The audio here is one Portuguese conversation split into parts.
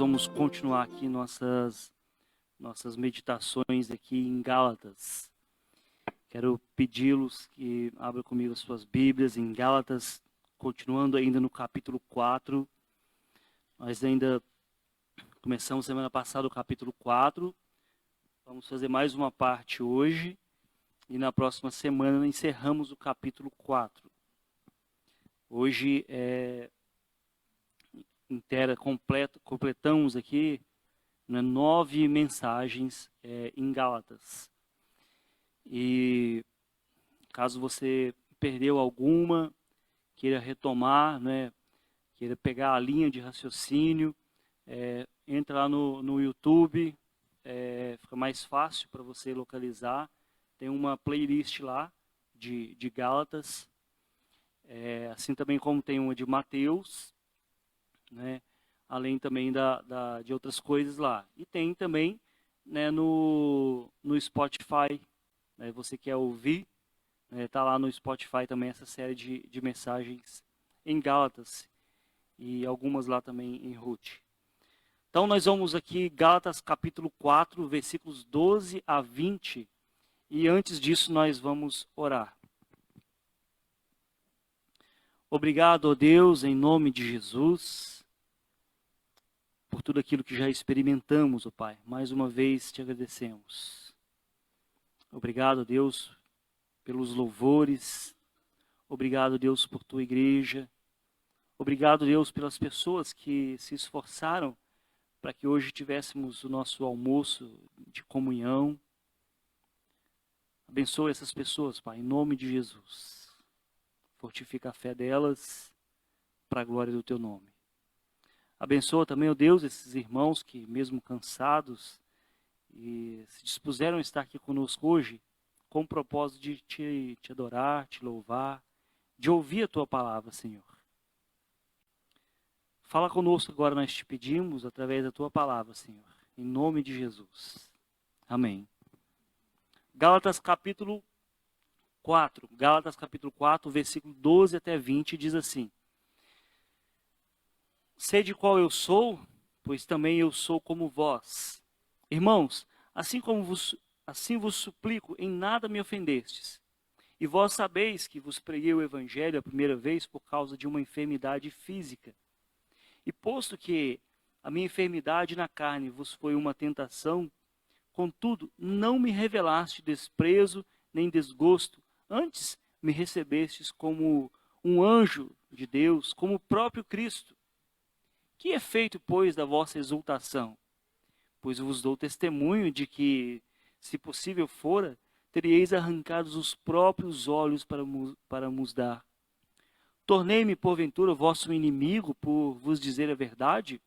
vamos continuar aqui nossas meditações aqui em Gálatas. Quero pedi-los que abram comigo as suas Bíblias em Gálatas, continuando ainda no capítulo 4. Nós ainda começamos semana passada o capítulo 4. Vamos fazer mais uma parte hoje. E na próxima semana encerramos o capítulo 4. Hoje completamos aqui 9 mensagens em Gálatas. E caso você perdeu alguma, queira retomar, queira pegar a linha de raciocínio, entra lá no YouTube, fica mais fácil para você localizar. Tem uma playlist lá de Gálatas, assim também como tem uma de Mateus, além também de outras coisas lá. E tem também no Spotify, você quer ouvir, está lá no Spotify também essa série de mensagens em Gálatas e algumas lá também em Ruth. Então nós vamos aqui, Gálatas capítulo 4, versículos 12 a 20, e antes disso nós vamos orar. Obrigado, ó Deus, em nome de Jesus, por tudo aquilo que já experimentamos, ó Pai. Mais uma vez te agradecemos. Obrigado, Deus, pelos louvores. Obrigado, Deus, por tua igreja. Obrigado, Deus, pelas pessoas que se esforçaram para que hoje tivéssemos o nosso almoço de comunhão. Abençoa essas pessoas, Pai, em nome de Jesus. Fortifica a fé delas para a glória do teu nome. Abençoa também, ó Deus, esses irmãos que, mesmo cansados, e se dispuseram a estar aqui conosco hoje, com o propósito de te adorar, te louvar, de ouvir a tua palavra, Senhor. Fala conosco agora, nós te pedimos, através da tua palavra, Senhor, em nome de Jesus. Amém. Gálatas capítulo 4, versículo 12 até 20, diz assim: Sede qual eu sou, pois também eu sou como vós. Irmãos, assim vos suplico, em nada me ofendestes. E vós sabeis que vos preguei o evangelho a primeira vez por causa de uma enfermidade física. E posto que a minha enfermidade na carne vos foi uma tentação, contudo, não me revelaste desprezo nem desgosto, antes me recebestes como um anjo de Deus, como o próprio Cristo. Que efeito, pois, da vossa exultação? Pois vos dou testemunho de que, se possível fora, teríeis arrancados os próprios olhos para vos dar. Tornei-me, porventura, vosso inimigo por vos dizer a verdade?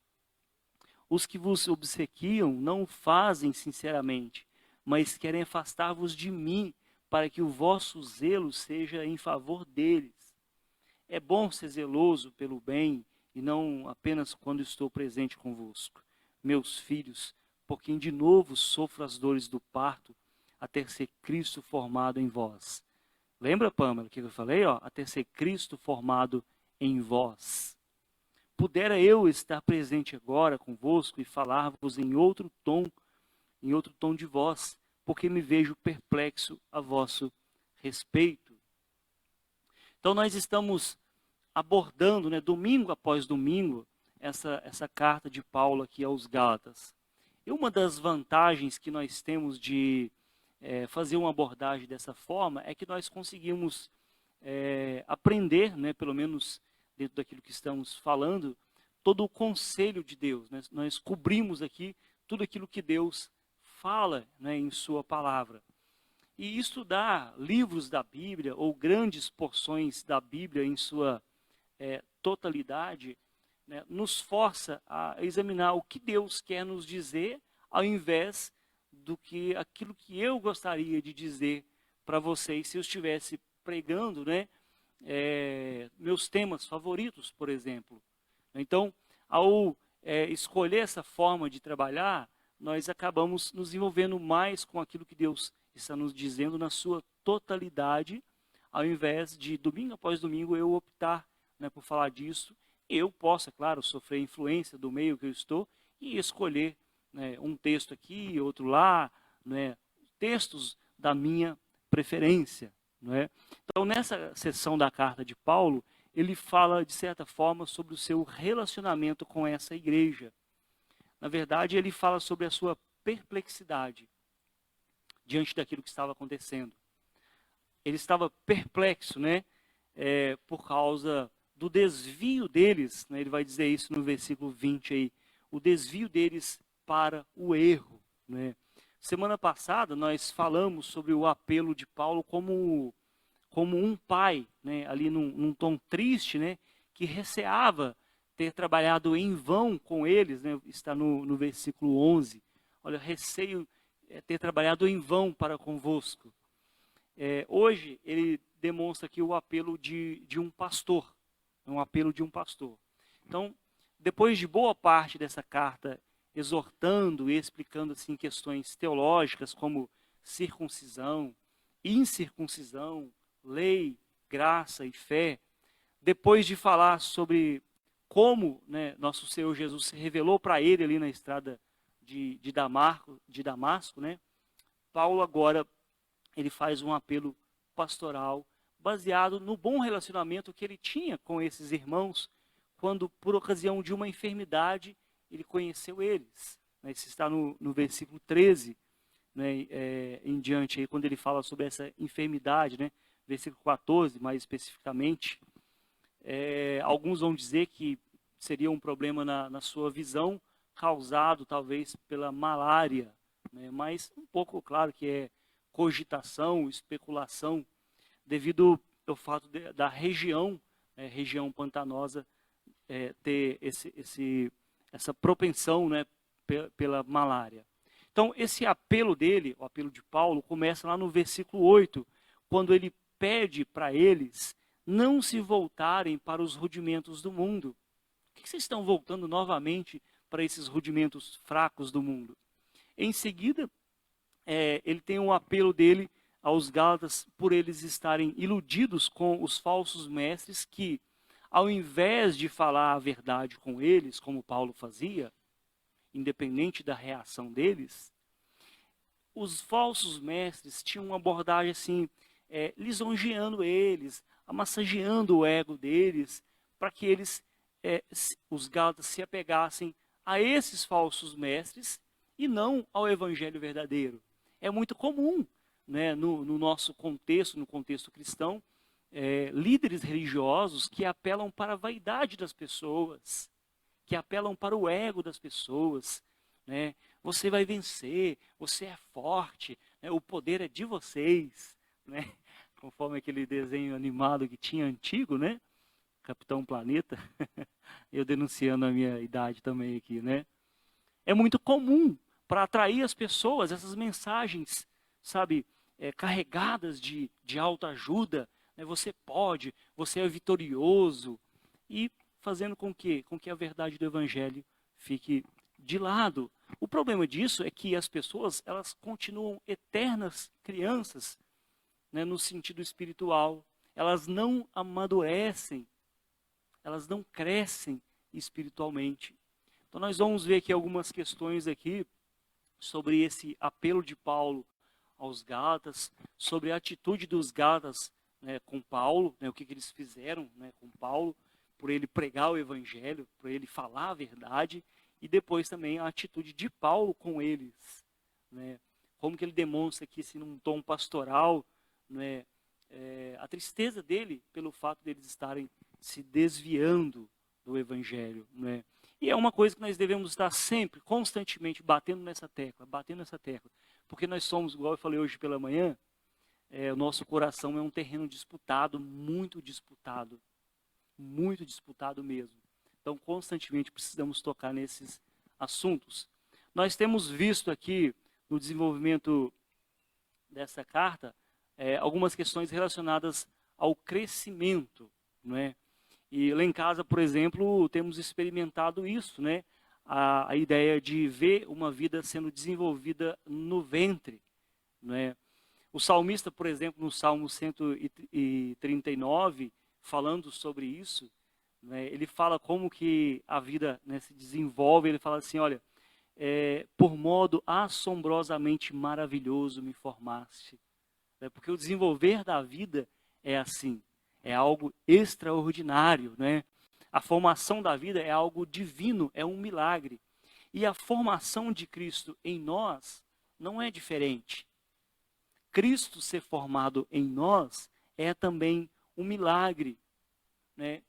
Os que vos obsequiam não o fazem sinceramente, mas querem afastar-vos de mim, para que o vosso zelo seja em favor deles. É bom ser zeloso pelo bem, e não apenas quando estou presente convosco. Meus filhos, por quem de novo sofro as dores do parto, até ser Cristo formado em vós. Lembra, Pâmela, que eu falei? Até ser Cristo formado em vós. Pudera eu estar presente agora convosco e falar-vos em outro tom de voz, porque me vejo perplexo a vosso respeito. Então nós estamos abordando, domingo após domingo, essa carta de Paulo aqui aos Gálatas. E uma das vantagens que nós temos de fazer uma abordagem dessa forma é que nós conseguimos aprender, pelo menos dentro daquilo que estamos falando, todo o conselho de Deus. Nós cobrimos aqui tudo aquilo que Deus fala em sua palavra. E estudar livros da Bíblia, ou grandes porções da Bíblia em sua totalidade, nos força a examinar o que Deus quer nos dizer, ao invés do que aquilo que eu gostaria de dizer para vocês se eu estivesse pregando, meus temas favoritos, por exemplo. Então, ao escolher essa forma de trabalhar, nós acabamos nos envolvendo mais com aquilo que Deus está nos dizendo na sua totalidade, ao invés de, domingo após domingo, eu optar por falar disso. Eu posso, é claro, sofrer influência do meio que eu estou, e escolher, né, um texto aqui, outro lá, né, textos da minha preferência. Né? Então, nessa seção da carta de Paulo, ele fala, de certa forma, sobre o seu relacionamento com essa igreja. Na verdade, ele fala sobre a sua perplexidade diante daquilo que estava acontecendo. Ele estava perplexo, né? Por causa do desvio deles, né? Ele vai dizer isso no versículo 20 aí, o desvio deles para o erro, né? Semana passada nós falamos sobre o apelo de Paulo como um pai, né? Ali num tom triste, né? Que receava ter trabalhado em vão com eles, né? Está no versículo 11. Olha, receio ter trabalhado em vão para convosco. Hoje ele demonstra aqui o apelo de um pastor, um apelo de um pastor. Então, depois de boa parte dessa carta exortando e explicando assim questões teológicas como circuncisão, incircuncisão, lei, graça e fé, depois de falar sobre como, né, nosso Senhor Jesus se revelou para ele ali na estrada de Damasco, né, Paulo agora ele faz um apelo pastoral baseado no bom relacionamento que ele tinha com esses irmãos quando, por ocasião de uma enfermidade, ele conheceu eles. Isso está no versículo 13, né, em diante, aí, quando ele fala sobre essa enfermidade, né, versículo 14, mais especificamente. Alguns vão dizer que seria um problema na sua visão, causado talvez pela malária, né, mas um pouco claro que é cogitação, especulação, devido ao fato da região, região pantanosa, ter essa propensão, né, pela malária. Então, esse apelo dele, o apelo de Paulo, começa lá no versículo 8, quando ele pede para eles não se voltarem para os rudimentos do mundo. Por que vocês estão voltando novamente para esses rudimentos fracos do mundo? Em seguida, ele tem um apelo dele aos Gálatas por eles estarem iludidos com os falsos mestres que, ao invés de falar a verdade com eles, como Paulo fazia, independente da reação deles, os falsos mestres tinham uma abordagem assim, lisonjeando eles, amassageando o ego deles, para que eles, os Gálatas, se apegassem a esses falsos mestres e não ao evangelho verdadeiro. É muito comum, né, no nosso contexto, no contexto cristão, líderes religiosos que apelam para a vaidade das pessoas, que apelam para o ego das pessoas, né? Você vai vencer, você é forte, né? O poder é de vocês, né? Conforme aquele desenho animado que tinha antigo, né? Capitão Planeta. Eu denunciando a minha idade também aqui, né? É muito comum para atrair as pessoas essas mensagens, sabe, carregadas de autoajuda, né? Você pode, você é vitorioso, e fazendo com que a verdade do evangelho fique de lado. O problema disso é que as pessoas, elas continuam eternas crianças, né, no sentido espiritual. Elas não amadurecem, elas não crescem espiritualmente. Então nós vamos ver aqui algumas questões aqui sobre esse apelo de Paulo aos Gálatas, sobre a atitude dos Gálatas, né, com Paulo, né, o que eles fizeram, né, com Paulo, por ele pregar o evangelho, por ele falar a verdade, e depois também a atitude de Paulo com eles, né, como que ele demonstra aqui, assim, num tom pastoral, né, a tristeza dele pelo fato deles estarem se desviando do evangelho, né. E é uma coisa que nós devemos estar sempre, constantemente, batendo nessa tecla, porque nós somos, igual eu falei hoje pela manhã, o nosso coração é um terreno disputado, muito disputado mesmo. Então, constantemente precisamos tocar nesses assuntos. Nós temos visto aqui, no desenvolvimento dessa carta, algumas questões relacionadas ao crescimento, não é? E lá em casa, por exemplo, temos experimentado isso, né? A ideia de ver uma vida sendo desenvolvida no ventre, não é? O salmista, por exemplo, no Salmo 139, falando sobre isso, né, ele fala como que a vida, né, se desenvolve. Ele fala assim, olha, por modo assombrosamente maravilhoso me formaste. Porque o desenvolver da vida é assim, é algo extraordinário, né? A formação da vida é algo divino, é um milagre. E a formação de Cristo em nós não é diferente. Cristo ser formado em nós é também um milagre, né?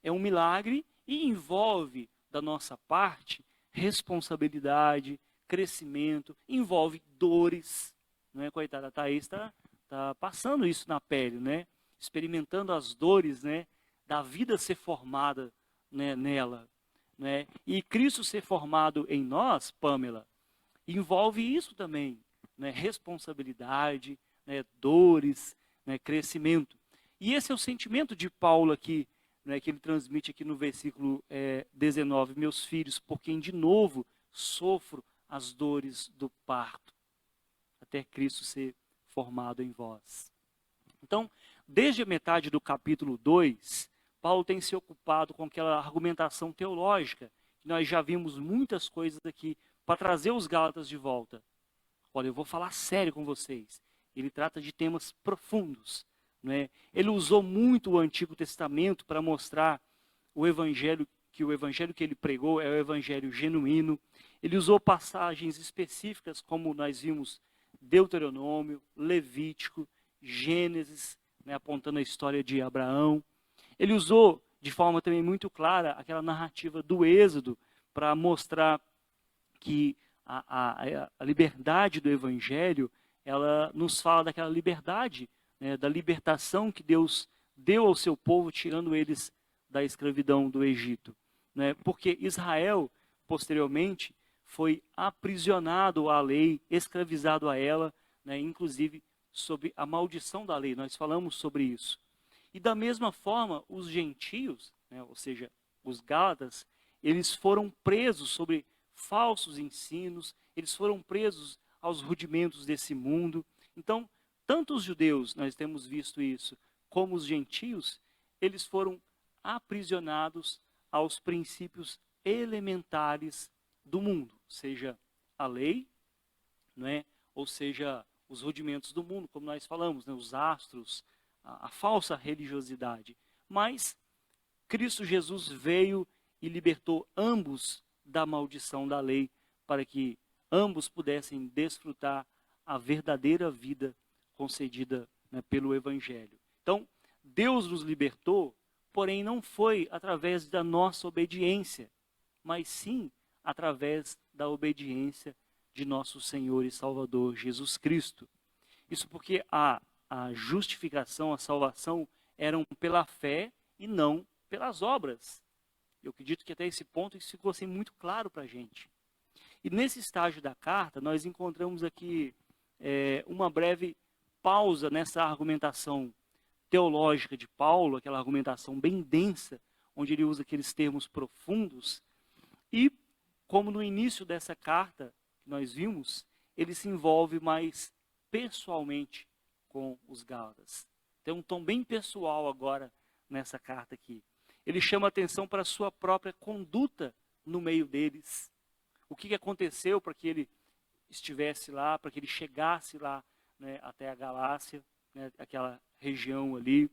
É um milagre e envolve da nossa parte responsabilidade, crescimento, envolve dores, não é? Coitada, a Thaís está passando isso na pele, né? Experimentando as dores, né? Da vida ser formada, né, nela, né? E Cristo ser formado em nós, Pamela, envolve isso também, né? Responsabilidade, né? Dores, né? Crescimento. E esse é o sentimento de Paulo aqui, né? Que ele transmite aqui no versículo 19: meus filhos, por quem de novo sofro as dores do parto, até Cristo ser formado em vós. Então, desde a metade do capítulo 2, Paulo tem se ocupado com aquela argumentação teológica, que nós já vimos muitas coisas aqui, para trazer os Gálatas de volta. Olha, eu vou falar sério com vocês. Ele trata de temas profundos, né? Ele usou muito o Antigo Testamento para mostrar o evangelho que ele pregou é o evangelho genuíno. Ele usou passagens específicas, como nós vimos Deuteronômio, Levítico, Gênesis, né, apontando a história de Abraão. Ele usou de forma também muito clara aquela narrativa do Êxodo para mostrar que a liberdade do evangelho, ela nos fala daquela liberdade, né, da libertação que Deus deu ao seu povo, tirando eles da escravidão do Egito, né? Porque Israel, posteriormente, foi aprisionado à lei, escravizado a ela, né? Inclusive sob a maldição da lei. Nós falamos sobre isso. E da mesma forma, os gentios, né, ou seja, os gálatas, eles foram presos sobre falsos ensinos, eles foram presos aos rudimentos desse mundo. Então, tanto os judeus, nós temos visto isso, como os gentios, eles foram aprisionados aos princípios elementares do mundo, seja a lei, não é? Ou seja, os rudimentos do mundo, como nós falamos, né? Os astros, a falsa religiosidade. Mas Cristo Jesus veio e libertou ambos da maldição da lei, para que ambos pudessem desfrutar a verdadeira vida concedida, né, pelo Evangelho. Então, Deus nos libertou, porém não foi através da nossa obediência, mas sim através da obediência de nosso Senhor e Salvador Jesus Cristo. Isso porque a justificação, a salvação eram pela fé e não pelas obras. Eu acredito que até esse ponto isso ficou assim muito claro para a gente. E nesse estágio da carta, nós encontramos aqui uma breve pausa nessa argumentação teológica de Paulo, aquela argumentação bem densa, onde ele usa aqueles termos profundos. E, como no início dessa carta que nós vimos, ele se envolve mais pessoalmente com os Gálatas. Tem um tom bem pessoal agora nessa carta aqui. Ele chama atenção para a sua própria conduta no meio deles. O que aconteceu para que ele estivesse lá, para que ele chegasse lá, né, até a Galácia, né, aquela região ali.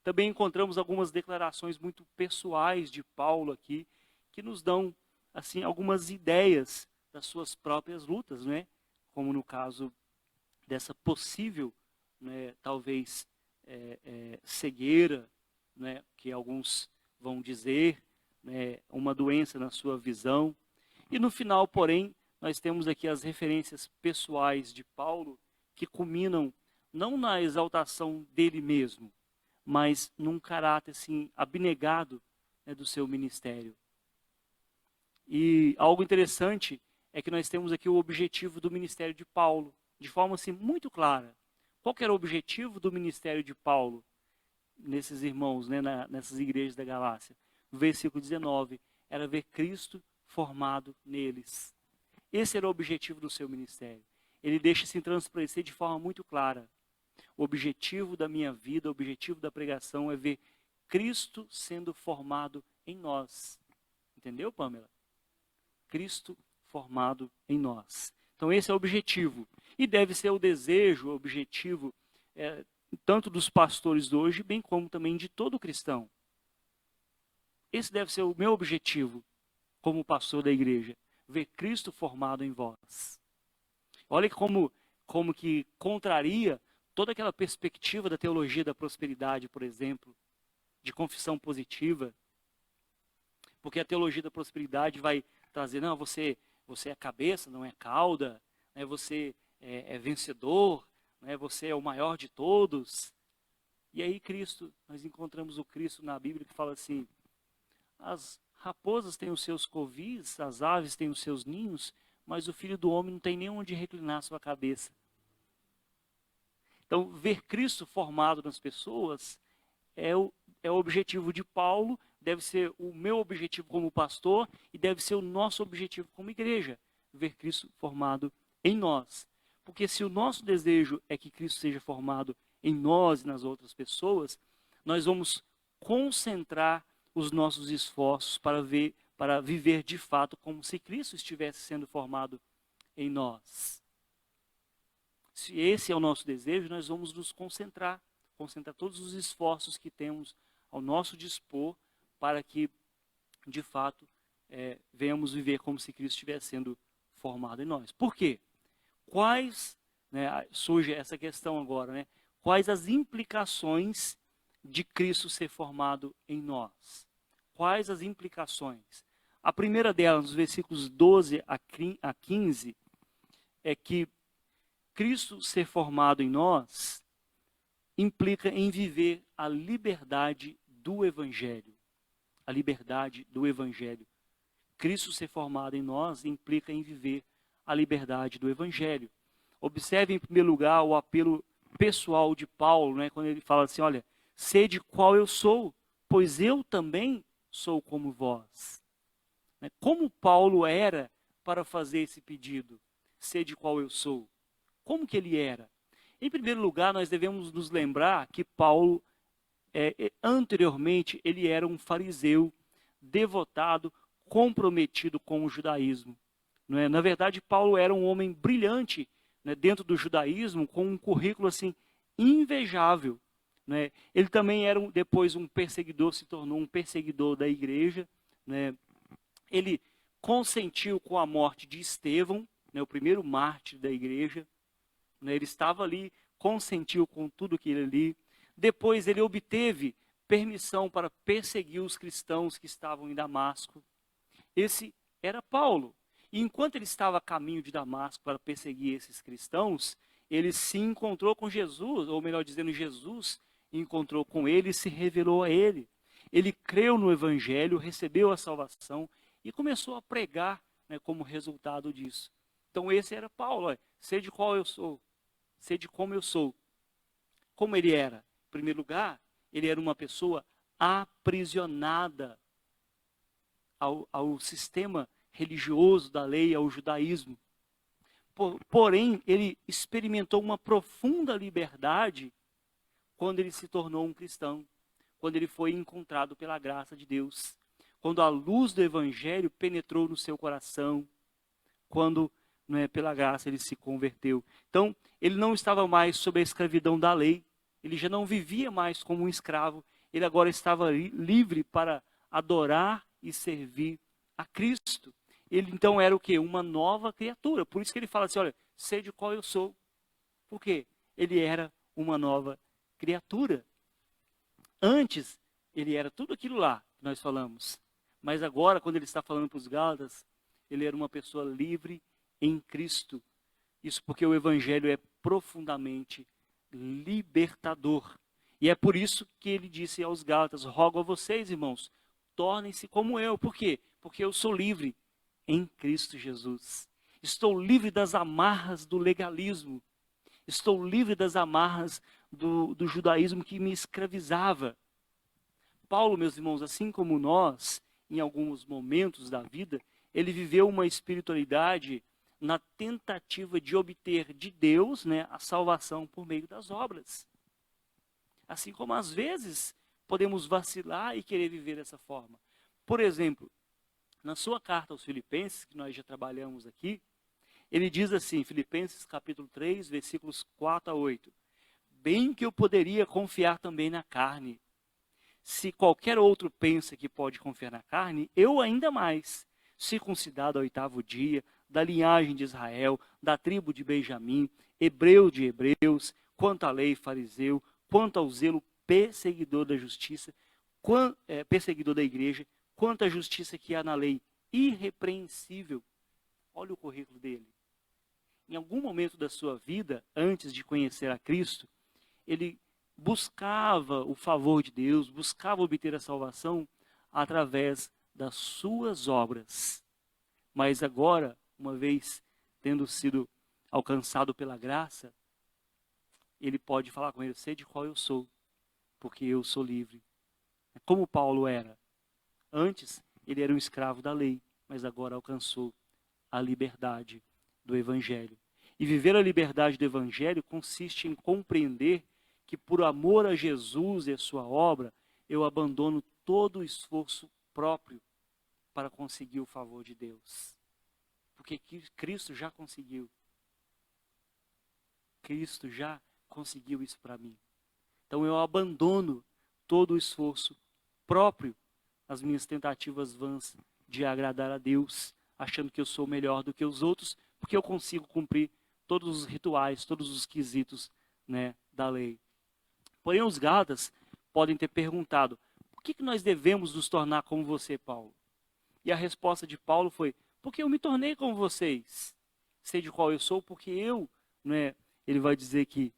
Também encontramos algumas declarações muito pessoais de Paulo aqui, que nos dão assim algumas ideias das suas próprias lutas, né? Como no caso dessa possível, né, talvez cegueira, né, que alguns vão dizer, né, uma doença na sua visão. E no final, porém, nós temos aqui as referências pessoais de Paulo, que culminam não na exaltação dele mesmo, mas num caráter assim, abnegado, né, do seu ministério. E algo interessante é que nós temos aqui o objetivo do ministério de Paulo, de forma assim, muito clara. Qual que era o objetivo do ministério de Paulo nesses irmãos, né, nessas igrejas da Galácia? No versículo 19, era ver Cristo formado neles. Esse era o objetivo do seu ministério. Ele deixa-se transparecer de forma muito clara. O objetivo da minha vida, o objetivo da pregação é ver Cristo sendo formado em nós. Entendeu, Pamela? Cristo formado em nós. Então esse é o objetivo. E deve ser o desejo, o objetivo, tanto dos pastores de hoje, bem como também de todo cristão. Esse deve ser o meu objetivo como pastor da igreja. Ver Cristo formado em vós. Olha como que contraria toda aquela perspectiva da teologia da prosperidade, por exemplo, de confissão positiva. Porque a teologia da prosperidade vai trazer, não, você é cabeça, não é cauda, né? Você é vencedor, né? Você é o maior de todos. E aí nós encontramos o Cristo na Bíblia que fala assim, as raposas têm os seus covis, as aves têm os seus ninhos, mas o Filho do Homem não tem nem onde reclinar sua cabeça. Então, ver Cristo formado nas pessoas é o objetivo de Paulo, deve ser o meu objetivo como pastor e deve ser o nosso objetivo como igreja, ver Cristo formado em nós. Porque se o nosso desejo é que Cristo seja formado em nós e nas outras pessoas, nós vamos concentrar os nossos esforços para viver de fato como se Cristo estivesse sendo formado em nós. Se esse é o nosso desejo, nós vamos nos concentrar todos os esforços que temos ao nosso dispor para que, de fato, venhamos viver como se Cristo estivesse sendo formado em nós. Por quê? Surge essa questão agora, né? Quais as implicações de Cristo ser formado em nós? Quais as implicações? A primeira delas, nos versículos 12 a 15, é que Cristo ser formado em nós implica em viver a liberdade do Evangelho. A liberdade do Evangelho. Cristo ser formado em nós implica em viver a liberdade do Evangelho. Observe, em primeiro lugar, o apelo pessoal de Paulo, né, quando ele fala assim, olha, sede qual eu sou, pois eu também sou como vós. Como Paulo era para fazer esse pedido? Sede qual eu sou. Como que ele era? Em primeiro lugar, nós devemos nos lembrar que Paulo, anteriormente, ele era um fariseu devotado, comprometido com o judaísmo. Não é? Na verdade, Paulo era um homem brilhante, né, dentro do judaísmo, com um currículo assim invejável. Né? Ele também era depois um perseguidor, se tornou um perseguidor da igreja. Né? Ele consentiu com a morte de Estevão, né, o primeiro mártir da igreja. Ele estava ali, consentiu com tudo que ele ali. Depois ele obteve permissão para perseguir os cristãos que estavam em Damasco. Esse era Paulo. E enquanto ele estava a caminho de Damasco para perseguir esses cristãos, ele se encontrou com Jesus, ou melhor dizendo, Jesus encontrou com ele e se revelou a ele. Ele creu no Evangelho, recebeu a salvação e começou a pregar, né, como resultado disso. Então esse era Paulo, sede qual eu sou. Sede como eu sou. Como ele era? Em primeiro lugar, ele era uma pessoa aprisionada ao sistema religioso da lei, ao judaísmo. Porém, ele experimentou uma profunda liberdade quando ele se tornou um cristão, quando ele foi encontrado pela graça de Deus, quando a luz do Evangelho penetrou no seu coração, quando pela graça ele se converteu. Então, ele não estava mais sob a escravidão da lei, ele já não vivia mais como um escravo, ele agora estava livre para adorar e servir a Cristo. Ele então era o quê? Uma nova criatura. Por isso que ele fala assim, olha, sede qual eu sou. Por quê? Ele era uma nova criatura. Antes, ele era tudo aquilo lá que nós falamos. Mas agora, quando ele está falando para os Gálatas, ele era uma pessoa livre em Cristo. Isso porque o Evangelho é profundamente libertador. E é por isso que ele disse aos Gálatas, rogo a vocês, irmãos, tornem-se como eu. Por quê? Porque eu sou livre em Cristo Jesus. Estou livre das amarras do legalismo. Estou livre das amarras do judaísmo que me escravizava. Paulo, meus irmãos, assim como nós, em alguns momentos da vida, ele viveu uma espiritualidade na tentativa de obter de Deus, né, a salvação por meio das obras. Assim como às vezes podemos vacilar e querer viver dessa forma. Por exemplo, Na sua carta aos Filipenses, que nós já trabalhamos aqui, ele diz assim, Filipenses capítulo 3, versículos 4 a 8. Bem que eu poderia confiar também na carne. Se qualquer outro pensa que pode confiar na carne, eu ainda mais. Circuncidado ao 8º dia, da linhagem de Israel, da tribo de Benjamim, hebreu de hebreus, quanto à lei, fariseu, quanto ao zelo, perseguidor da justiça, perseguidor da igreja, quanto à justiça que há na lei, irrepreensível. Olha o currículo dele. Em algum momento da sua vida, antes de conhecer a Cristo, ele buscava o favor de Deus, buscava obter a salvação através das suas obras. Mas agora, uma vez tendo sido alcançado pela graça, ele pode falar com ele, sei de qual eu sou, porque eu sou livre. Como Paulo era. Antes, ele era um escravo da lei, mas agora alcançou a liberdade do Evangelho. E viver a liberdade do Evangelho consiste em compreender que por amor a Jesus e a sua obra, eu abandono todo o esforço próprio para conseguir o favor de Deus. Porque Cristo já conseguiu. Cristo já conseguiu isso para mim. Então eu abandono todo o esforço próprio, as minhas tentativas vãs de agradar a Deus, achando que eu sou melhor do que os outros, porque eu consigo cumprir todos os rituais, todos os quesitos, né, da lei. Porém, os Gálatas podem ter perguntado, por que nós devemos nos tornar como você, Paulo? E a resposta de Paulo foi, porque eu me tornei como vocês. Sei de qual eu sou, porque eu, né, ele vai dizer que,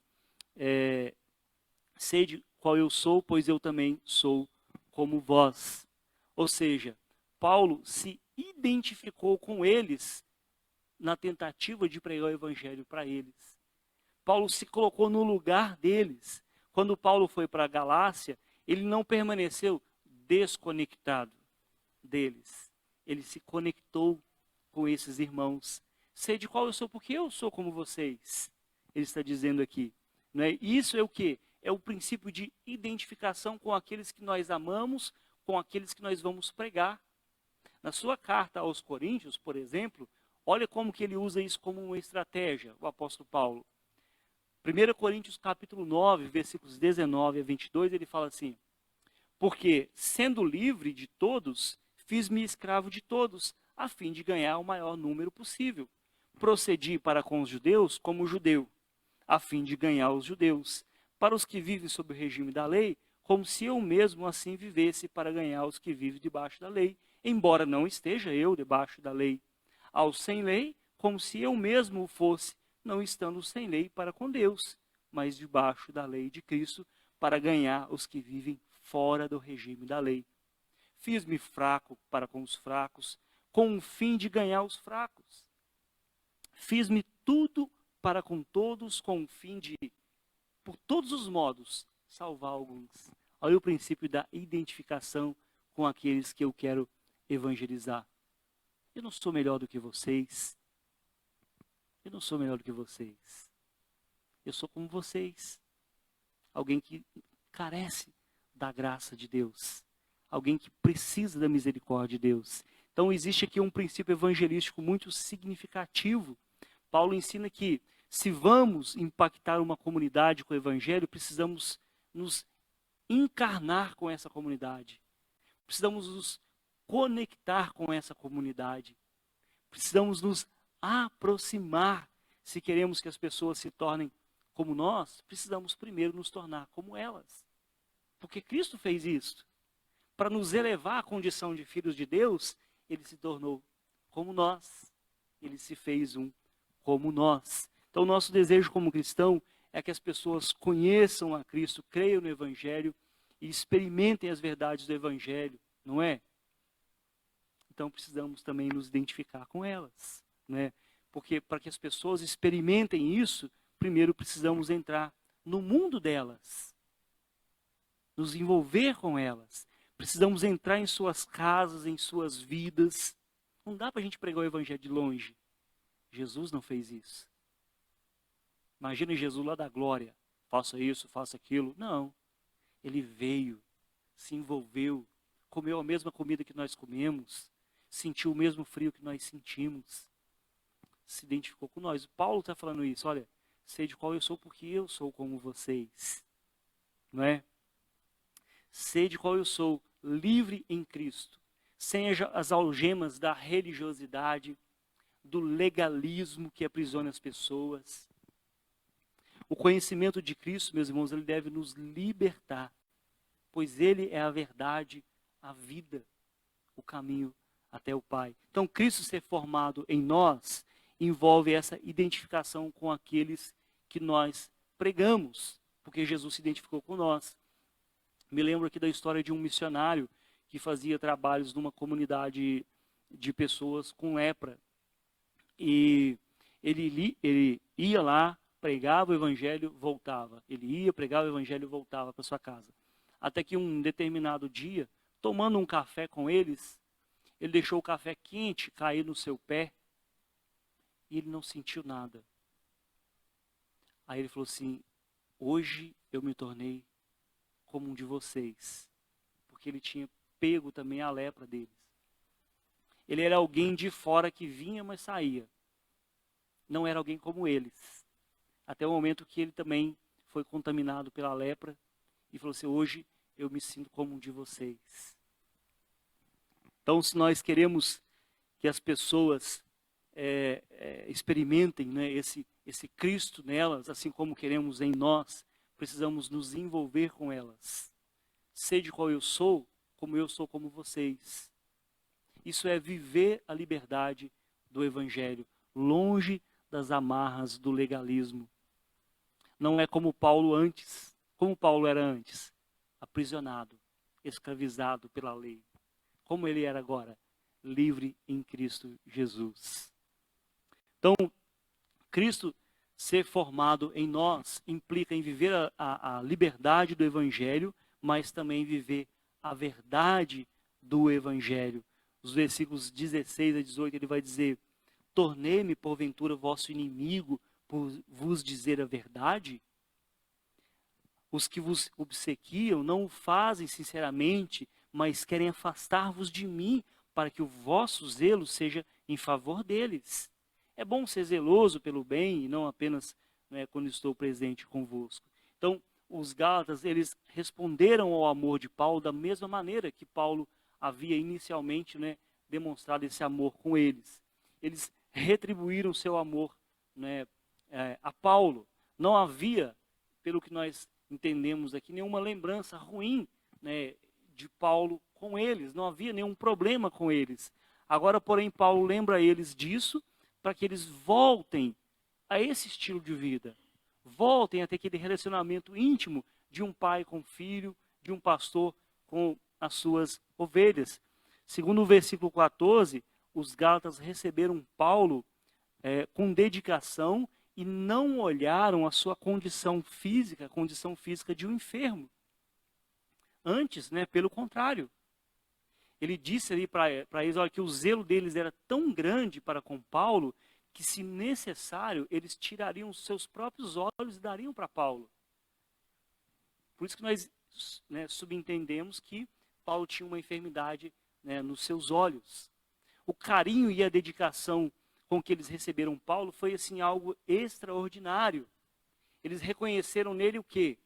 sei de qual eu sou, pois eu também sou como vós. Ou seja, Paulo se identificou com eles na tentativa de pregar o evangelho para eles. Paulo se colocou no lugar deles. Quando Paulo foi para a Galácia, ele não permaneceu desconectado deles. Ele se conectou com esses irmãos. Sei de qual eu sou, porque eu sou como vocês. Ele está dizendo aqui. Não é? Isso é o quê? É o princípio de identificação com aqueles que nós amamos, com aqueles que nós vamos pregar. Na sua carta aos Coríntios, por exemplo, olha como que ele usa isso como uma estratégia, o apóstolo Paulo. 1 Coríntios capítulo 9, versículos 19 a 22, ele fala assim, porque, sendo livre de todos, fiz-me escravo de todos, a fim de ganhar o maior número possível. Procedi para com os judeus como judeu, a fim de ganhar os judeus. Para os que vivem sob o regime da lei, como se eu mesmo assim vivesse para ganhar os que vivem debaixo da lei, embora não esteja eu debaixo da lei. Aos sem lei, como se eu mesmo o fosse, não estando sem lei para com Deus, mas debaixo da lei de Cristo, para ganhar os que vivem fora do regime da lei. Fiz-me fraco para com os fracos, com o fim de ganhar os fracos. Fiz-me tudo para com todos, com o fim de, por todos os modos, salvar alguns. Olha o princípio da identificação com aqueles que eu quero evangelizar. Eu não sou melhor do que vocês. Eu não sou melhor do que vocês. Eu sou como vocês. Alguém que carece da graça de Deus. Alguém que precisa da misericórdia de Deus. Então existe aqui um princípio evangelístico muito significativo. Paulo ensina que se vamos impactar uma comunidade com o evangelho, precisamos nos encarnar com essa comunidade. Precisamos nos conectar com essa comunidade. Precisamos nos aproximar. Se queremos que as pessoas se tornem como nós, precisamos primeiro nos tornar como elas. Porque Cristo fez isso. Para nos elevar à condição de filhos de Deus, ele se tornou como nós. Ele se fez um como nós. Então, nosso desejo como cristão é que as pessoas conheçam a Cristo, creiam no Evangelho e experimentem as verdades do Evangelho, não é? Então, precisamos também nos identificar com elas, né? Porque para que as pessoas experimentem isso, primeiro precisamos entrar no mundo delas, nos envolver com elas. Precisamos entrar em suas casas, em suas vidas. Não dá para a gente pregar o Evangelho de longe. Jesus não fez isso. Imagina Jesus lá da glória. Faça isso, faça aquilo. Não. Ele veio, se envolveu, comeu a mesma comida que nós comemos, sentiu o mesmo frio que nós sentimos, se identificou com nós. Paulo está falando isso, olha, sei de qual eu sou porque eu sou como vocês, não é? Sei de qual eu sou, livre em Cristo, sem as algemas da religiosidade, do legalismo que aprisiona as pessoas. O conhecimento de Cristo, meus irmãos, ele deve nos libertar, pois ele é a verdade, a vida, o caminho até o Pai. Então, Cristo ser formado em nós envolve essa identificação com aqueles que nós pregamos, porque Jesus se identificou com nós. Me lembro aqui da história de um missionário que fazia trabalhos numa comunidade de pessoas com lepra. E ele ia lá, pregava o evangelho, voltava. Ele ia, pregava o evangelho e voltava para sua casa. Até que um determinado dia, tomando um café com eles, ele deixou o café quente cair no seu pé e ele não sentiu nada. Aí ele falou assim, hoje eu me tornei como um de vocês. Porque ele tinha pego também a lepra deles. Ele era alguém de fora que vinha, mas saía. Não era alguém como eles. Até o momento que ele também foi contaminado pela lepra e falou assim, hoje eu me sinto como um de vocês. Então, se nós queremos que as pessoas experimentem, né, esse Cristo nelas, assim como queremos em nós, precisamos nos envolver com elas. Sei de qual eu sou como vocês. Isso é viver a liberdade do Evangelho, longe das amarras do legalismo. Não é como Paulo antes. Como Paulo era antes? Aprisionado, escravizado pela lei. Como ele era agora? Livre em Cristo Jesus. Então, Cristo ser formado em nós implica em viver a liberdade do Evangelho, mas também viver a verdade do Evangelho. Os versículos 16 a 18 ele vai dizer, tornei-me porventura vosso inimigo por vos dizer a verdade? Os que vos obsequiam não o fazem sinceramente, mas querem afastar-vos de mim, para que o vosso zelo seja em favor deles. É bom ser zeloso pelo bem, e não apenas, né, quando estou presente convosco. Então, os Gálatas, eles responderam ao amor de Paulo da mesma maneira que Paulo havia inicialmente, né, demonstrado esse amor com eles. Eles retribuíram seu amor, né, a Paulo. Não havia, pelo que nós entendemos aqui, nenhuma lembrança ruim, né, de Paulo com eles. Não havia nenhum problema com eles. Agora, porém, Paulo lembra eles disso para que eles voltem a esse estilo de vida. Voltem a ter aquele relacionamento íntimo de um pai com filho, de um pastor com as suas ovelhas. Segundo o versículo 14, os Gálatas receberam Paulo com dedicação e não olharam a sua condição física, a condição física de um enfermo. Antes, né, pelo contrário. Ele disse ali para eles, olha, que o zelo deles era tão grande para com Paulo, que se necessário, eles tirariam os seus próprios olhos e dariam para Paulo. Por isso que nós, né, subentendemos que Paulo tinha uma enfermidade, né, nos seus olhos. O carinho e a dedicação com que eles receberam Paulo foi assim algo extraordinário. Eles reconheceram nele o quê?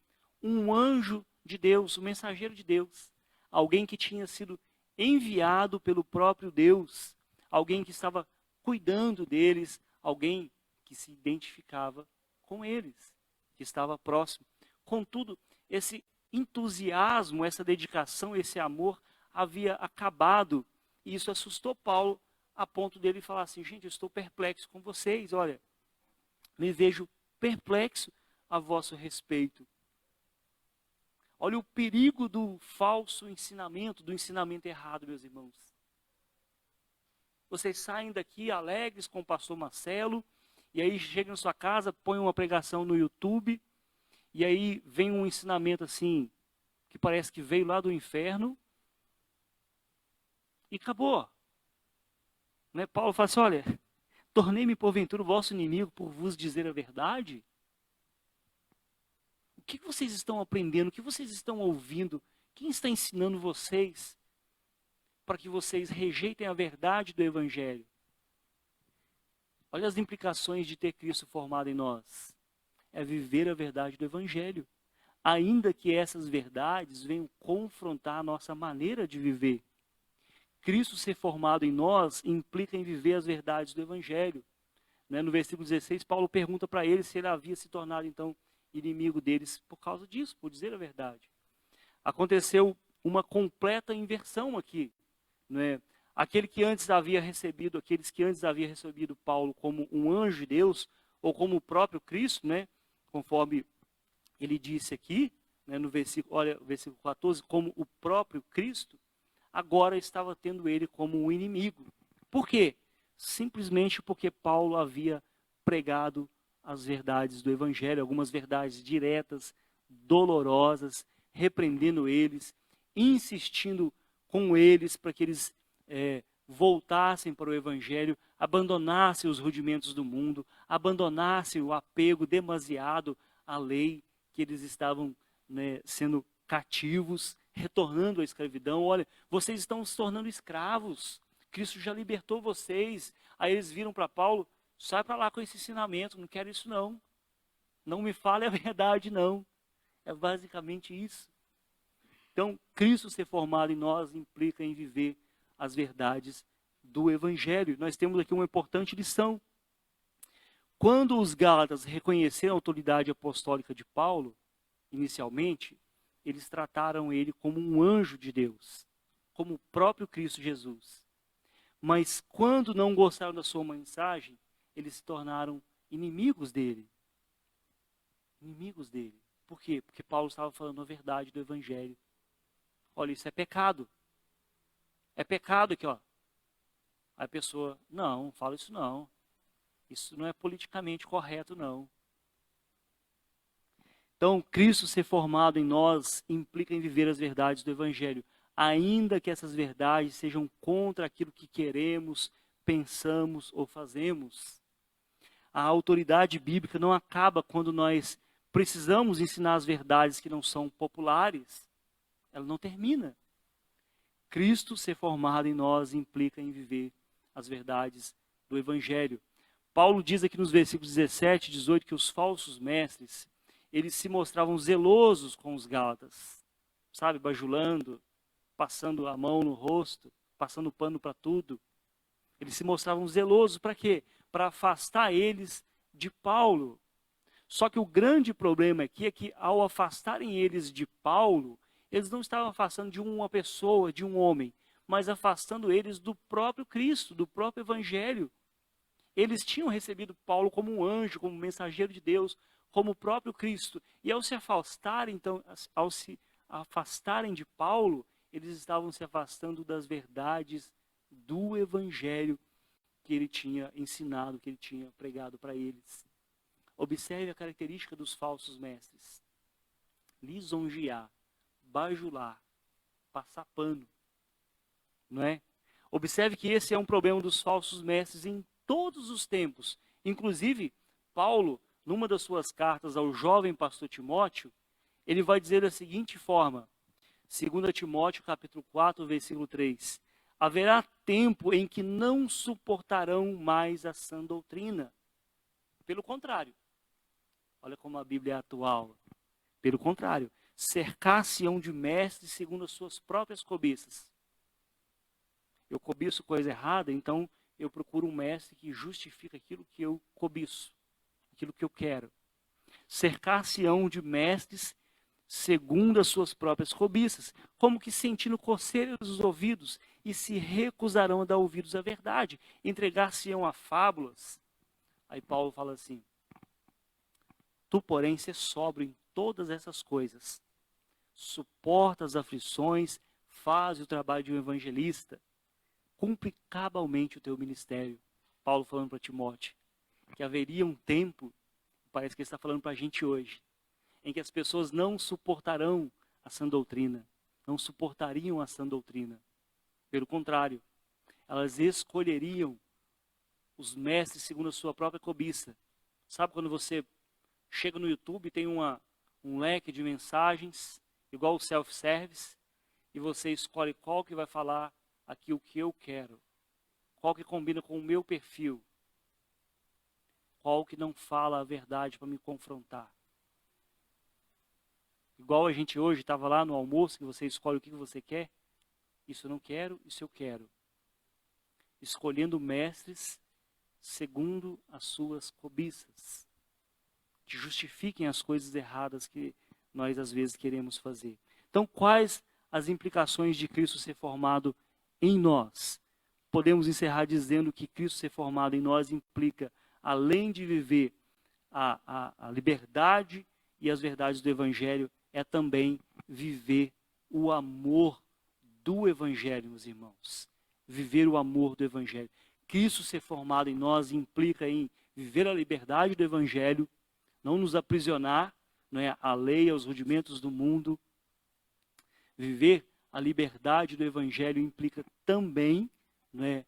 Um anjo de Deus, um mensageiro de Deus. Alguém que tinha sido enviado pelo próprio Deus. Alguém que estava cuidando deles. Alguém que se identificava com eles. Que estava próximo. Contudo, esse entusiasmo, essa dedicação, esse amor havia acabado. E isso assustou Paulo a ponto dele falar assim, gente, eu estou perplexo com vocês, olha, me vejo perplexo a vosso respeito. Olha o perigo do falso ensinamento, do ensinamento errado, meus irmãos. Vocês saem daqui alegres com o pastor Marcelo, e aí chegam na sua casa, põem uma pregação no YouTube, e aí vem um ensinamento assim, que parece que veio lá do inferno, e acabou. Né? Paulo fala assim, olha, tornei-me porventura o vosso inimigo por vos dizer a verdade? O que vocês estão aprendendo? O que vocês estão ouvindo? Quem está ensinando vocês? para que vocês rejeitem a verdade do Evangelho. Olha as implicações de ter Cristo formado em nós. É viver a verdade do Evangelho. Ainda que essas verdades venham confrontar a nossa maneira de viver. Cristo ser formado em nós implica em viver as verdades do Evangelho. No versículo 16, Paulo pergunta para ele se ele havia se tornado, então, inimigo deles por causa disso, por dizer a verdade. Aconteceu uma completa inversão aqui. Aqueles que antes havia recebido Paulo como um anjo de Deus, ou como o próprio Cristo, conforme ele disse aqui, no versículo 14, como o próprio Cristo, agora estava tendo ele como um inimigo. Por quê? Simplesmente porque Paulo havia pregado as verdades do Evangelho, algumas verdades diretas, dolorosas, repreendendo eles, insistindo com eles para que eles voltassem para o Evangelho, abandonassem os rudimentos do mundo, abandonassem o apego demasiado à lei, que eles estavam sendo cativos, retornando à escravidão. Olha, vocês estão se tornando escravos, Cristo já libertou vocês. Aí eles viram para Paulo: sai para lá com esse ensinamento, não quero isso não. Não me fale a verdade não. É basicamente isso. Então, Cristo ser formado em nós implica em viver as verdades do Evangelho. Nós temos aqui uma importante lição. Quando os Gálatas reconheceram a autoridade apostólica de Paulo, inicialmente, eles trataram ele como um anjo de Deus, como o próprio Cristo Jesus. Mas quando não gostaram da sua mensagem, eles se tornaram inimigos dele. Inimigos dele. Por quê? Porque Paulo estava falando a verdade do Evangelho. Olha, isso é pecado. É pecado aqui, ó. Aí a pessoa: não, fala isso não. Isso não é politicamente correto, não. Então, Cristo ser formado em nós implica em viver as verdades do Evangelho, ainda que essas verdades sejam contra aquilo que queremos, pensamos ou fazemos. A autoridade bíblica não acaba quando nós precisamos ensinar as verdades que não são populares. Ela não termina. Cristo ser formado em nós implica em viver as verdades do Evangelho. Paulo diz aqui nos versículos 17 e 18 que os falsos mestres, eles se mostravam zelosos com os gálatas, sabe, bajulando, passando a mão no rosto, passando pano para tudo. Eles se mostravam zelosos para quê? Para afastar eles de Paulo. Só que o grande problema aqui é que, ao afastarem eles de Paulo, eles não estavam afastando de uma pessoa, de um homem, mas afastando eles do próprio Cristo, do próprio Evangelho. Eles tinham recebido Paulo como um anjo, como um mensageiro de Deus, como o próprio Cristo. E ao se afastarem, então, ao se afastarem de Paulo, eles estavam se afastando das verdades do Evangelho que ele tinha ensinado, que ele tinha pregado para eles. Observe a característica dos falsos mestres: lisonjear, bajular, passar pano, não é? Observe que esse é um problema dos falsos mestres em todos os tempos. Inclusive, Paulo, numa das suas cartas ao jovem pastor Timóteo, ele vai dizer da seguinte forma, 2 Timóteo capítulo 4, versículo 3: haverá tempo em que não suportarão mais a sã doutrina. Pelo contrário, olha como a Bíblia é atual. Pelo contrário, cercar-se-ão de mestres segundo as suas próprias cobiças. Eu cobiço coisa errada, então eu procuro um mestre que justifica aquilo que eu cobiço, aquilo que eu quero. Cercar-se-ão de mestres segundo as suas próprias cobiças, como que sentindo coceiras dos ouvidos, e se recusarão a dar ouvidos à verdade, entregar-se-ão a fábulas. Aí Paulo fala assim: tu, porém, sê sóbrio em todas essas coisas, suporta as aflições, faz o trabalho de um evangelista, cumpre cabalmente o teu ministério. Paulo falando para Timóteo que haveria um tempo, parece que ele está falando para a gente hoje, em que as pessoas não suportarão a sã doutrina, não suportariam a sã doutrina. Pelo contrário, elas escolheriam os mestres segundo a sua própria cobiça. Sabe quando você chega no YouTube e tem um leque de mensagens, igual o self-service, e você escolhe qual que vai falar aqui o que eu quero, qual que combina com o meu perfil, qual que não fala a verdade para me confrontar. Igual a gente hoje estava lá no almoço, que você escolhe o que você quer. Isso eu não quero, isso eu quero. Escolhendo mestres segundo as suas cobiças, que justifiquem as coisas erradas que nós às vezes queremos fazer. Então, quais as implicações de Cristo ser formado em nós? Podemos encerrar dizendo que Cristo ser formado em nós implica, além de viver a liberdade e as verdades do Evangelho, é também viver o amor do Evangelho, meus irmãos. Viver o amor do Evangelho. Cristo ser formado em nós implica em viver a liberdade do Evangelho, não nos aprisionar, não é, à lei, aos rudimentos do mundo. Viver a liberdade do Evangelho implica também, não é,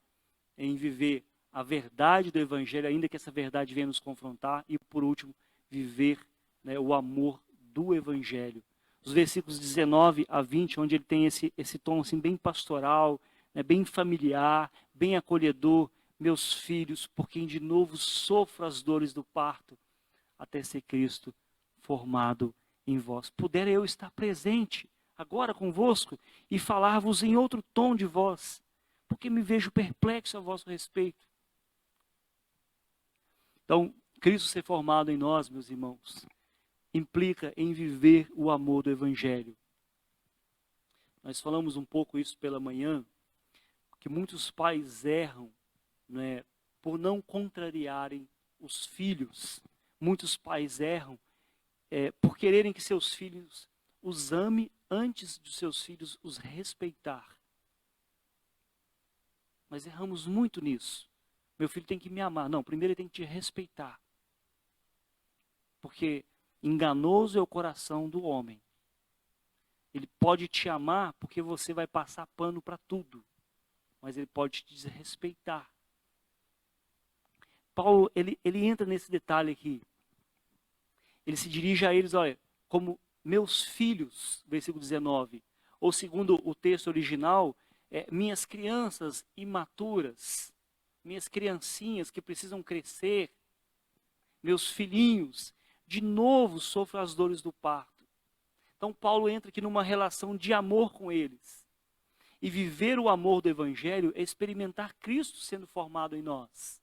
em viver a verdade do Evangelho, ainda que essa verdade venha nos confrontar. E, por último, viver, né, o amor do Evangelho. Os versículos 19 a 20, onde ele tem esse tom assim, bem pastoral, né, bem familiar, bem acolhedor. Meus filhos, por quem de novo sofro as dores do parto, até ser Cristo formado em vós. Pudera eu estar presente agora convosco e falar-vos em outro tom de voz, porque me vejo perplexo a vosso respeito. Então, Cristo ser formado em nós, meus irmãos, implica em viver o amor do Evangelho. Nós falamos um pouco isso pela manhã, que muitos pais erram, né, por não contrariarem os filhos. Muitos pais erram por quererem que seus filhos os ame antes de seus filhos os respeitar. Nós erramos muito nisso. Meu filho tem que me amar. Não, primeiro ele tem que te respeitar. Porque enganoso é o coração do homem. Ele pode te amar porque você vai passar pano para tudo. Mas ele pode te desrespeitar. Paulo, ele entra nesse detalhe aqui. Ele se dirige a eles, olha, como meus filhos, versículo 19. Ou segundo o texto original, minhas crianças imaturas, minhas criancinhas que precisam crescer, meus filhinhos, de novo sofrem as dores do parto. Então Paulo entra aqui numa relação de amor com eles. E viver o amor do Evangelho é experimentar Cristo sendo formado em nós.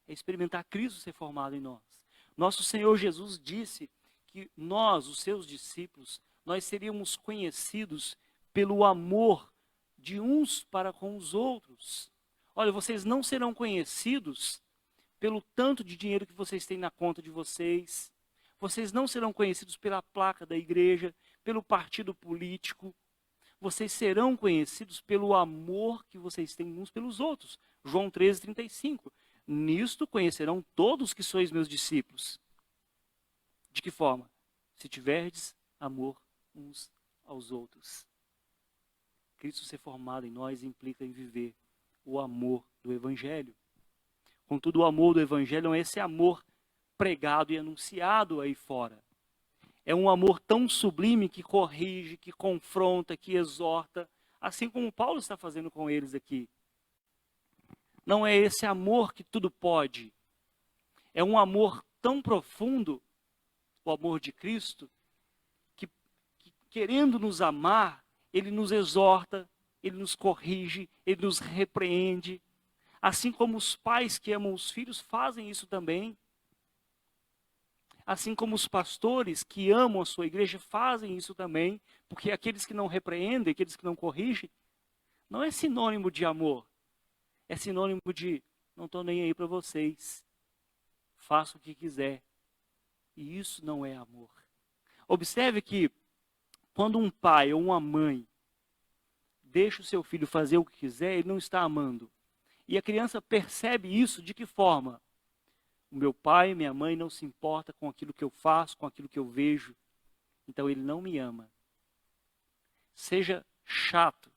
É experimentar Cristo ser formado em nós. Nosso Senhor Jesus disse que nós, os seus discípulos, nós seríamos conhecidos pelo amor de uns para com os outros. Olha, vocês não serão conhecidos pelo tanto de dinheiro que vocês têm na conta de vocês. Vocês não serão conhecidos pela placa da igreja, pelo partido político. Vocês serão conhecidos pelo amor que vocês têm uns pelos outros. João 13:35. Nisto conhecerão todos que sois meus discípulos. De que forma? Se tiverdes amor uns aos outros. Cristo ser formado em nós implica em viver o amor do Evangelho. Contudo, o amor do Evangelho não é esse amor pregado e anunciado aí fora. É um amor tão sublime que corrige, que confronta, que exorta, assim como Paulo está fazendo com eles aqui. Não é esse amor que tudo pode. É um amor tão profundo, o amor de Cristo, que querendo nos amar, ele nos exorta, ele nos corrige, ele nos repreende. Assim como os pais que amam os filhos fazem isso também. Assim como os pastores que amam a sua igreja fazem isso também. Porque aqueles que não repreendem, aqueles que não corrigem, não é sinônimo de amor. É sinônimo de, não estou nem aí para vocês. Faça o que quiser. E isso não é amor. Observe que quando um pai ou uma mãe deixa o seu filho fazer o que quiser, ele não está amando. E a criança percebe isso de que forma? O meu pai e minha mãe não se importam com aquilo que eu faço, com aquilo que eu vejo. Então ele não me ama. Seja chato,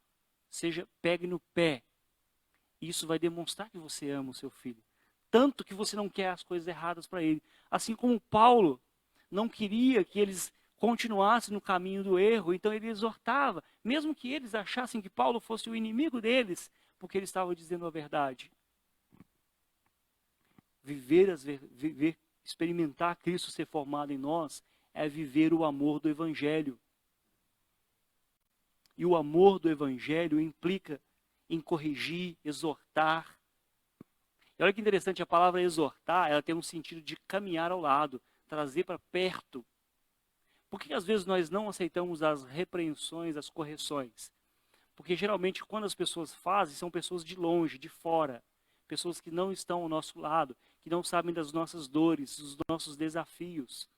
seja pegue no pé. Isso vai demonstrar que você ama o seu filho. Tanto que você não quer as coisas erradas para ele. Assim como Paulo não queria que eles continuasse no caminho do erro, então ele exortava, mesmo que eles achassem que Paulo fosse o inimigo deles, porque ele estava dizendo a verdade. Experimentar Cristo ser formado em nós é viver o amor do Evangelho. E o amor do Evangelho implica em corrigir, exortar. E olha que interessante, a palavra exortar, ela tem um sentido de caminhar ao lado, trazer para perto. Por que às vezes nós não aceitamos as repreensões, as correções? Porque geralmente quando as pessoas fazem, são pessoas de longe, de fora. Pessoas que não estão ao nosso lado, que não sabem das nossas dores, dos nossos desafios.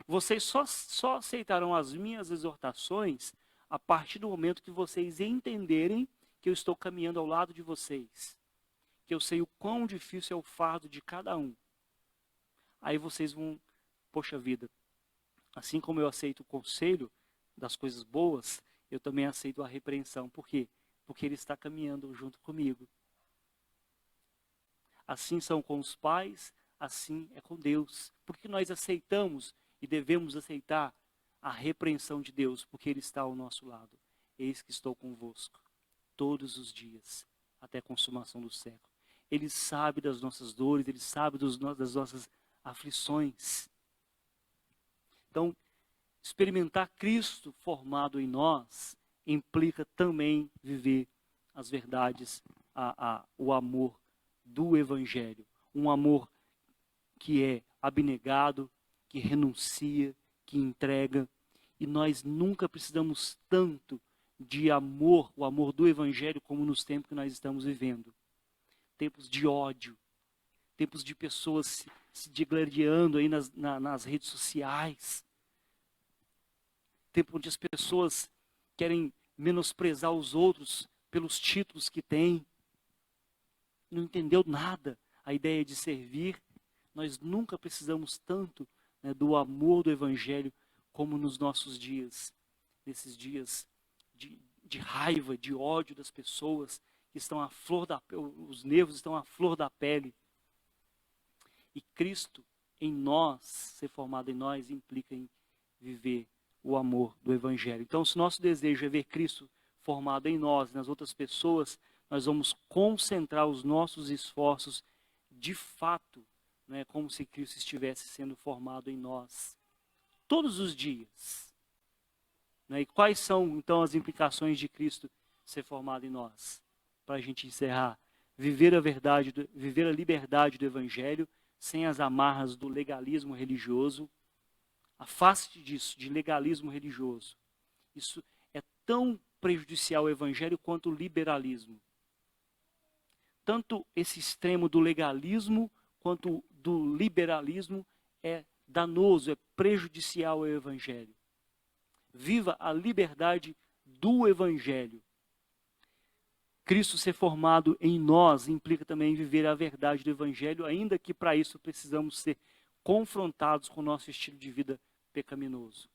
Vocês só aceitarão as minhas exortações a partir do momento que vocês entenderem que eu estou caminhando ao lado de vocês. Que eu sei o quão difícil é o fardo de cada um. Aí vocês vão, poxa vida, assim como eu aceito o conselho das coisas boas, eu também aceito a repreensão. Por quê? Porque ele está caminhando junto comigo. Assim são com os pais, assim é com Deus. Porque nós aceitamos e devemos aceitar a repreensão de Deus, porque ele está ao nosso lado. Eis que estou convosco todos os dias, até a consumação do século. Ele sabe das nossas dores, ele sabe das nossas aflições. Então, experimentar Cristo formado em nós implica também viver as verdades, o amor do Evangelho. Um amor que é abnegado, que renuncia, que entrega. E nós nunca precisamos tanto de amor, o amor do Evangelho, como nos tempos que nós estamos vivendo. Tempos de ódio, tempos de pessoas se degladiando aí nas redes sociais. Tempo onde as pessoas querem menosprezar os outros pelos títulos que têm. Não entendeu nada a ideia de servir. Nós nunca precisamos tanto, né, do amor do Evangelho como nos nossos dias. Nesses dias de raiva, de ódio das pessoas que estão à flor da pele, os nervos estão à flor da pele. E Cristo em nós, ser formado em nós, implica em viver o amor do Evangelho. Então, se nosso desejo é ver Cristo formado em nós e nas outras pessoas, nós vamos concentrar os nossos esforços de fato, né, como se Cristo estivesse sendo formado em nós, todos os dias. Né? E quais são, então, as implicações de Cristo ser formado em nós? Para a gente encerrar, viver a verdade, viver a liberdade do Evangelho, sem as amarras do legalismo religioso. Afaste disso, de legalismo religioso. Isso é tão prejudicial ao Evangelho quanto o liberalismo. Tanto esse extremo do legalismo quanto do liberalismo é danoso, é prejudicial ao Evangelho. Viva a liberdade do Evangelho. Cristo ser formado em nós implica também viver a verdade do Evangelho, ainda que para isso precisamos ser confrontados com o nosso estilo de vida pecaminoso.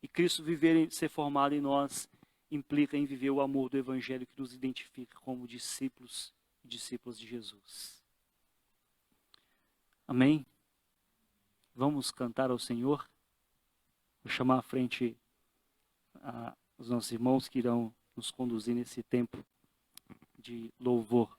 E Cristo ser formado em nós implica em viver o amor do Evangelho que nos identifica como discípulos e discípulas de Jesus. Amém? Vamos cantar ao Senhor? Vou chamar à frente os nossos irmãos que irão nos conduzir nesse tempo de louvor.